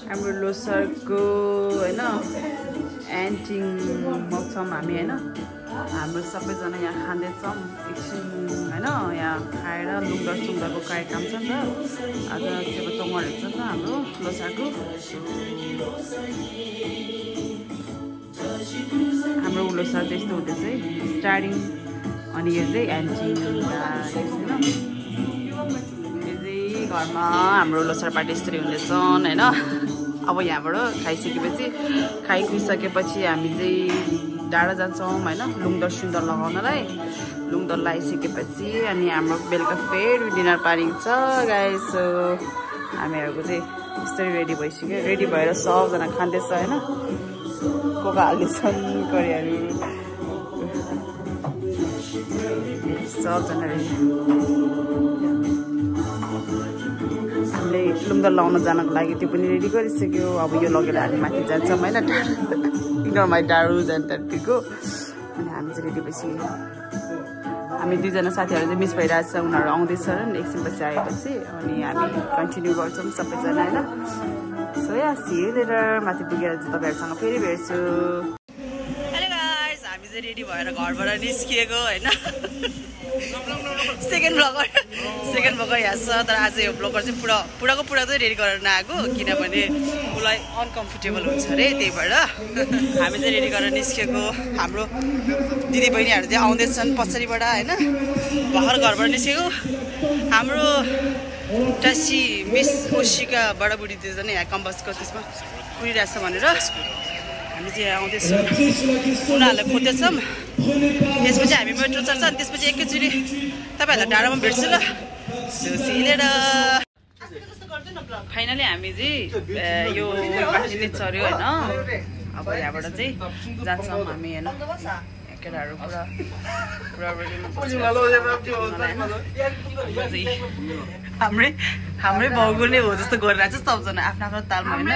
हाम्रो लोसारको हैन एन्टिङ मौसम हामी हैन हाम्रो सबैजना यहाँ खाँदैछौँ एकछिन हैन यहाँ खाएर लुङ्गर सुङ्गरको कार्यक्रम छ नि त आज सेवा चौमरहरू छ नि त हाम्रो लोसारको हाम्रो लोसार चाहिँ यस्तो हुँदैछ है स्टार्टिङ अनि यो चाहिँ एन्टिङ घरमा हाम्रो लोसार पार्टी यसरी हुँदैछन् हैन अब यहाँबाट खाइसकेपछि हामी चाहिँ डाँडा जान्छौँ हैन लुङदर सुन्दर लगाउनलाई लुङदर लगाइसकेपछि अनि हाम्रो बेलुका फेरि डिनर पार्टी छ गाइस हामीहरूको चाहिँ यसरी रेडी भइसक्यो रेडी भएर सबजना खाँदैछ हैन कोका हाल्दैछन् करियाहरू सबजना रेडी हामीले लुङ्दर लाउन जानको लागि त्यो पनि रेडी गरिसक्यो अब यो लगेर हामी माथि जान्छौँ होइन गाउँमा डाँडो जान्थेको अनि हामी चाहिँ रेडी भइसक्यो हामी दुईजना साथीहरू चाहिँ मिस भइरहेछ उनीहरू आउँदैछ र एकछिनपछि आएपछि अनि हामी कन्टिन्यू गर्छौँ सबैजना होइन so ya see you later माथि पुगेर चाहिँ तपाईँहरूसँग फेरि भेट्छु हेलो गाइस हामी चाहिँ रेडी भएर घरबाट निस्किएको होइन सेकेन्ड ब्लगर यहाँ छ तर आज यो ब्लगर चाहिँ पुराको चाहिँ रेडी गरेर नआएको किनभने उसलाई अनकम्फर्टेबल हुन्छ अरे त्यही भएर हामी चाहिँ रेडी गरेर निस्केको हाम्रो दिदी बहिनीहरू चाहिँ आउँदैछन् पछाडिबाट होइन भर्खर घरबाट निस्केको हाम्रो टासी मिस ओसिका बडाबुढी दुईजना यहाँ कम्पसको त्यसमा कुरिरहेछ भनेर हामी चाहिँ यहाँ आउँदैछौँ उनीहरूलाई खोज्दैछौँ त्यसपछि हामी मेट्रो चढ्छ अनि त्यसपछि एकैचोटि तपाईँहरूलाई डाँडामा भेट्छु ल सुसिलेर फाइनली हामी चाहिँ यो पार्टी नै चढ्यो होइन अब यहाँबाट चाहिँ जान्छौँ हामी होइन केटाहरू हाम्रै बाउको नै हो जस्तो गरिरहेको छ सबजना आफ्नो आफ्नो तालमा होइन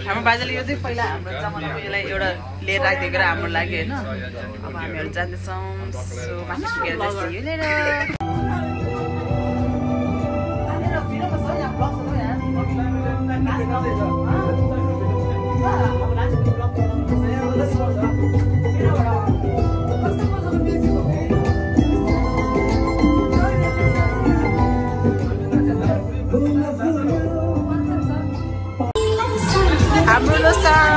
हाम्रो बाजेले यो चाहिँ पहिला हाम्रो जमानाको यसलाई एउटा लिएर राखिदिएको र हाम्रो लागि होइन अब हामीहरू जाँदैछौँ सो माथि पुगेर लिएर हाम्रो लोसार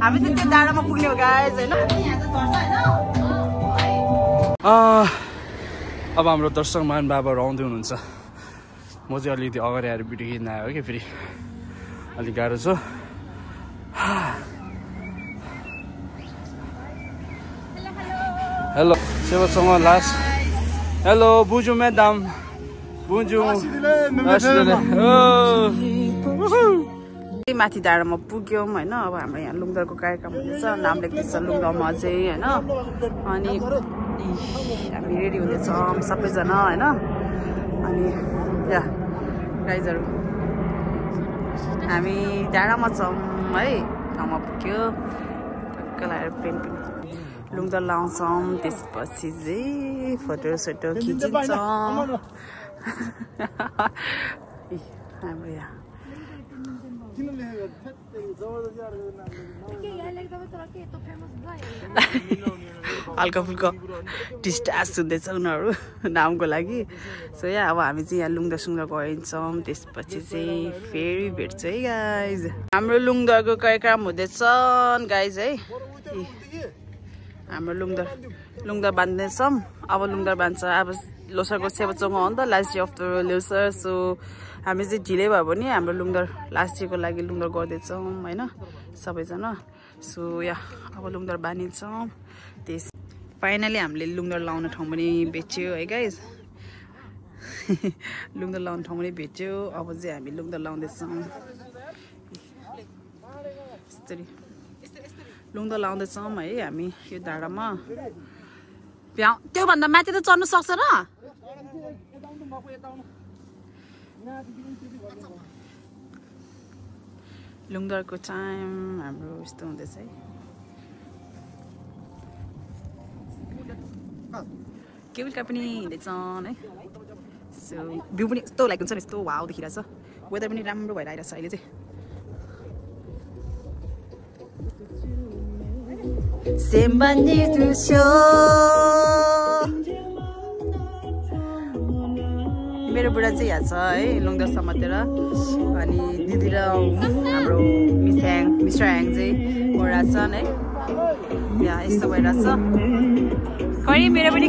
हामी चाहिँ त्यो डाँडामा पुग्ने हो गाइस होइन अब हाम्रो दर्शक मान बाबाहरू आउँदै हुनुहुन्छ म चाहिँ अलिकति अगाडि आएर भिडियो खिच्न आयो क्या फेरि अलिक गाह्रो छ हेलो सेवासँग लास्ट हेलो बुझु म्याडम बुझु माथि डाँडामा पुग्यौँ होइन अब हाम्रो यहाँ लुङदरको कार्यक्रम हुँदैछ नाम लेख्दैछ लुङदरमा चाहिँ होइन अनि हामी रेडी हुँदैछौँ सबैजना होइन अनि या गाइजहरू हामी डाँडामा छौँ है ठाउँमा पुग्यो टक्क लगाएर पेन्ट लुङदर लाउँछौँ त्यसपछि चाहिँ फोटोसोटो खिचिन्छौँ हाम्रो यहाँ हल्का फुल्का डिस्टास हुँदैछ उनीहरू नामको लागि सो या अब हामी चाहिँ यहाँ लुङदर सुङदर गरिन्छौँ त्यसपछि चाहिँ फेरि भेट्छ है गाइज हाम्रो लुङदरको कार्यक्रम हुँदैछ गाइज है हाम्रो लुङदर बाँध्दैछौँ अब लुङदर बाँध्छ अब लोसारको सेवाचोङ हो नि त last day of the Losar so हामी चाहिँ ढिलै भयो भने हाम्रो लुङदर लास्ट डेको लागि लुङदर गर्दैछौँ होइन सबैजना सो या अब लुङदर बाँधिन्छौँ त्यस फाइनली हामीले लुङदर लाउने ठाउँ पनि बेच्यो है गाइज लुङदर लाउने ठाउँ पनि भेट्यो अब चाहिँ हामी लुङदर लाउँदैछौँ यसरी लुङदर लाउँदैछौँ है हामी यो डाँडामा त्योभन्दा माथि त चढ्नु सक्छ र लुङदरको टाइम हाम्रो यस्तो हुँदैछ है केबल कार पनि हिँड्दैछन् है सो भ्यू पनि यस्तो लाइक हुन्छ नि यस्तो वाउ देखिरहेछ वेदर पनि राम्रो भएर आइरहेछ अहिले चाहिँ मेरो बुढा चाहिँ यहाँ छ है लुङदर समातेर अनि दिदी र हाम्रो मिस्टर ह्याङ चाहिँ भइरहेछन् है यहाँ यस्तो भइरहेछ खै मेरो पनि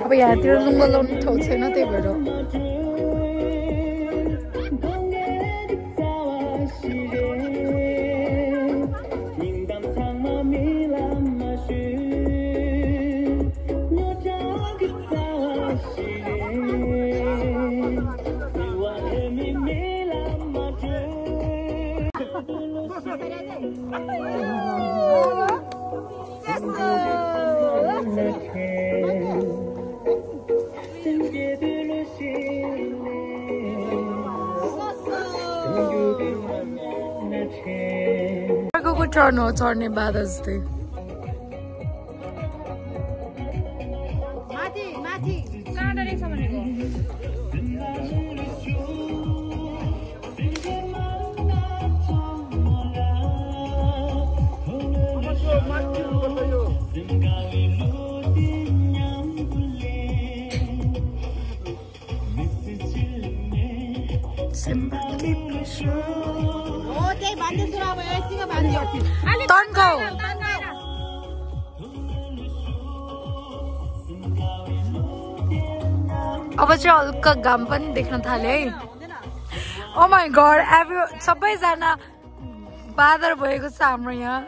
अब यहाँतिर लुङ्गा लाउने ठाउँ छैन त्यही भएर अर्को टर्न हो चढ्ने बाधा जस्तै अब चाहिँ हल्का घाम पनि देख्न थाले है ओ माई गॉड सबैजना बादर भएको छ हाम्रो यहाँ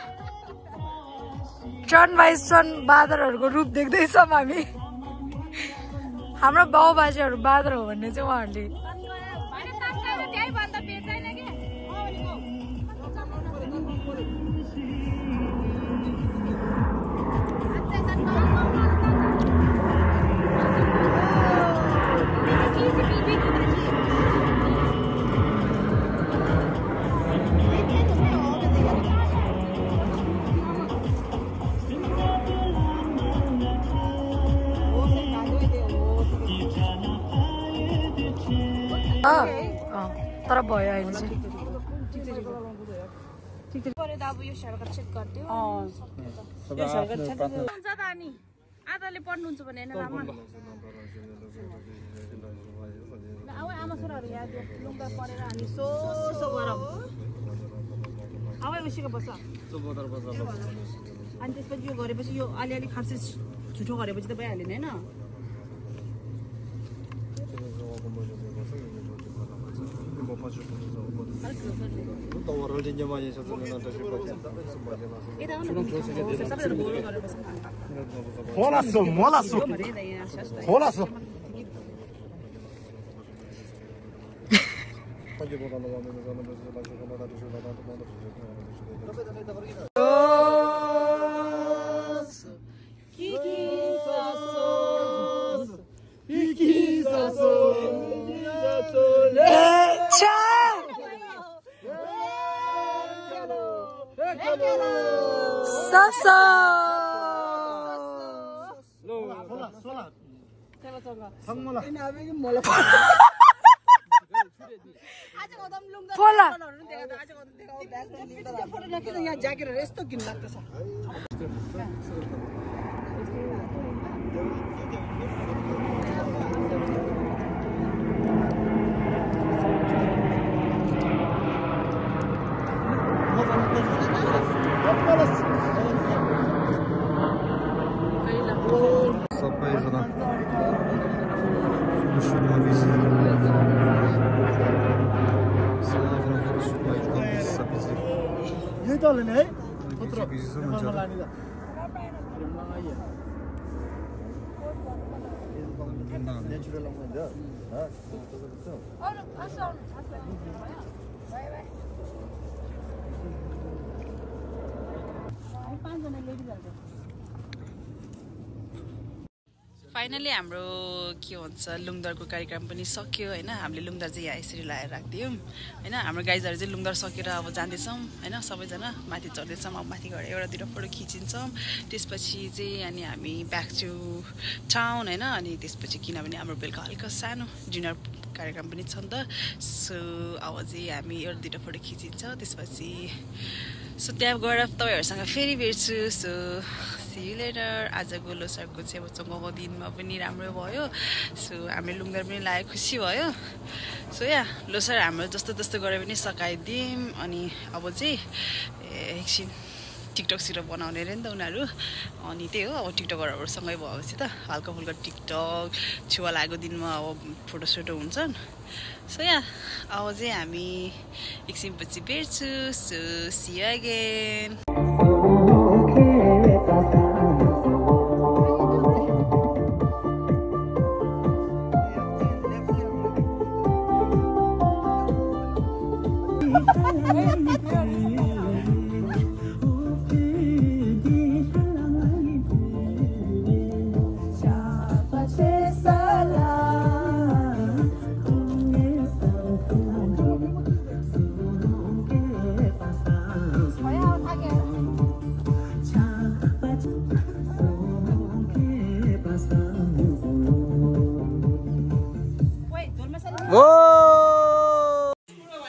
टर्न बाई टर्न बादरहरूको रूप देख्दैछौँ हामी हाम्रो बाउ बाजेहरू बादर हो भन्ने चाहिँ उहाँहरूले तर भयो अहिले चाहिँ आधाले पढ्नुहुन्छ भने आमा छोराहरू यहाँ लुङ्गा परेर हामी सो गरौँ अब उसीको बस्छ अनि त्यसपछि यो गरेपछि यो अलिअलि खासै झुठो गरेपछि त भइहाल्यो नि होइन यस्तो किन लाग्दछ फाइनली हाम्रो के भन्छ लुङदरको कार्यक्रम पनि सक्यो होइन। हामीले लुङदर चाहिँ यहाँ यसरी लगाएर राखिदियौँ होइन। हाम्रो गाइजहरू चाहिँ लुङदर सकेर अब जाँदैछौँ होइन। सबैजना माथि चढ्दैछौँ। अब माथि गएर एउटा दुईवटा फोटो खिचिन्छौँ। त्यसपछि चाहिँ अनि हामी ब्याक टु टाउन होइन। अनि त्यसपछि किनभने हाम्रो बेलुका हल्का सानो डिनर कार्यक्रम पनि छ नि त। सो अब चाहिँ हामी एउटा दुईवटा फोटो खिचिन्छ। त्यसपछि सो त्यहाँ गएर तपाईँहरूसँग फेरि भेट्छु। So see you later. आजको लोसारको चाहिँ अब चङ्गाको दिनमा पनि राम्रो भयो। सो हामीले लुङदर पनि लाग्यो, खुसी भयो। सो या लोसार हाम्रो जस्तो जस्तो गरे पनि सकाइदिउँ। अनि अब चाहिँ एकछिन टिकटकतिर बनाउने अरे नि त उनीहरू। अनि त्यही हो अब टिकटकरहरूसँगै भएपछि त हल्का फुल्का टिकटक छुवा लागेको दिनमा अब फोटोसोटो हुन्छन्। सो या अब चाहिँ हामी एकछिनपछि भेट्छु। So see you again.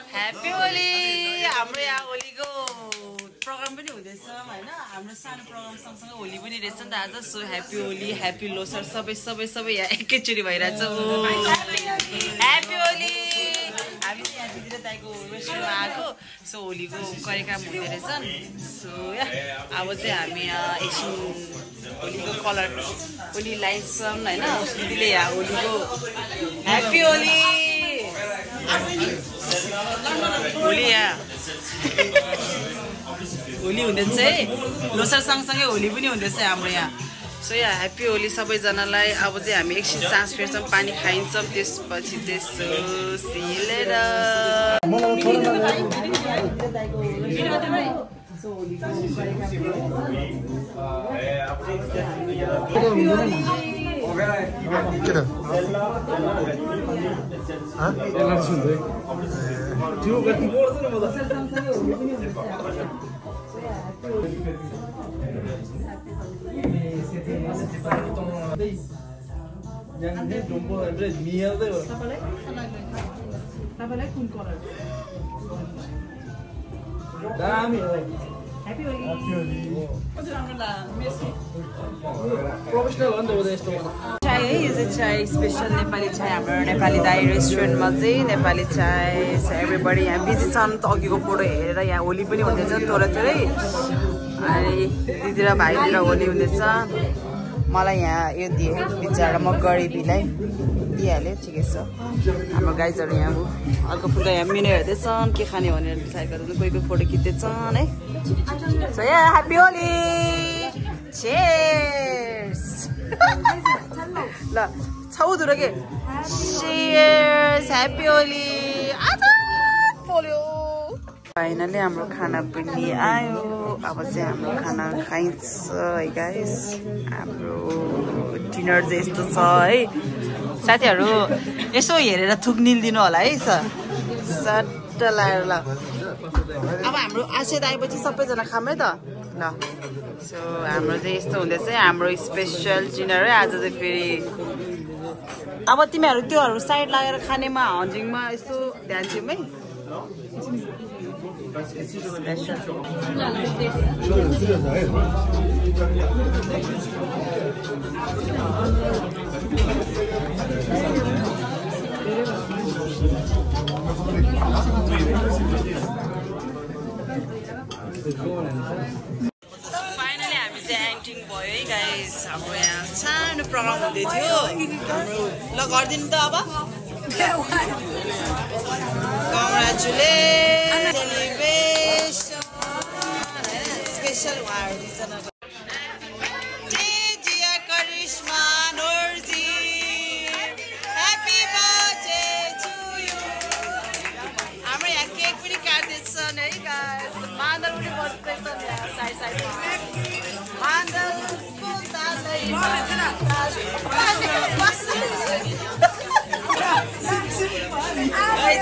Happy Holi. हाम्रो यहाँ होलीको प्रोग्राम पनि हुँदैछ होइन। हाम्रो सानो प्रोग्राम सँगसँगै होली पनि रहेछ नि त आज। So happy Holi, happy Losar सबै सबै सबै यहाँ एकैचोटि भइरहेछ। ह्याप्पी होली। हामी चाहिँ यहाँ दिदी र दाइको रेस्टुरेन्टमा आएको। सो होलीको कार्यक्रम हुँदो रहेछन्। सो या अब चाहिँ हामी यहाँ एकछिन होलीको कलर होली लाइन्छौँ होइन। दिदीले यहाँ होलीको ह्याप्पी होली होली यहाँ होली हुँदैछ है। लोसार सँगसँगै होली पनि हुँदैछ हाम्रो यहाँ। सो यहाँ ह्याप्पी होली सबैजनालाई। अब चाहिँ हामी एकछिन सास फेर्छौँ, पानी खाइन्छौँ। त्यसपछि चाहिँ सिलेर चाय है। यो चाहिँ चाय स्पेसल नेपाली चाय हाम्रो नेपाली दाई रेस्टुरेन्टमा चाहिँ नेपाली चाय। एभ्रिबडी यहाँ बिजी छन्। त अघिको फोटो हेरेर यहाँ होली पनि हुँदैछ थोरै थोरै। अनि दिदी र भाइतिर होली हुँदैछ। मलाई यहाँ यो दिए बिचरा म गरिबीलाई दिइहालेँ, ठिकै छ। हाम्रो गाइजहरू यहाँ हल्का फुल्का यहाँ मेनु हेर्दैछन् के खाने भनेर डिसाइड गर्दैन। कोही कोही फोटो खिच्दैछन् है। सो या ह्याप्पी होली। चेयर्स ल छौधुरो के चेयर्स ह्याप्पी होली। आज पोल्यो। फाइनली हाम्रो खाना पनि आयो। अब चाहिँ हाम्रो खाना खाइन्छ है गाइस। हाम्रो डिनर चाहिँ यस्तो छ है। साथीहरू यसो हेरेर थुक निल्दिनु होला है। सट्ट लगाएर ल। अब हाम्रो आशेद आएपछि सबैजना खाऊँ है त ल। सो हाम्रो चाहिँ यस्तो हुँदैछ हाम्रो स्पेसल डिनर है आज चाहिँ। फेरि अब तिमीहरू त्योहरू साइड लागेर खानेमा हन्जिङमा यसो ध्यान दिउँ है। फाइनली हामी चाहिँ एक्टिङ भयो है गाइस। हाम्रो यहाँ सानो प्रोग्राम हुँदै थियो हाम्रो। ल गरिदिनु त अब। कङ्ग्रेचुलेसन सेलिब्रेसन स्पेसल उहाँहरू दुईजना। करिश्मा नोर्जी Ai,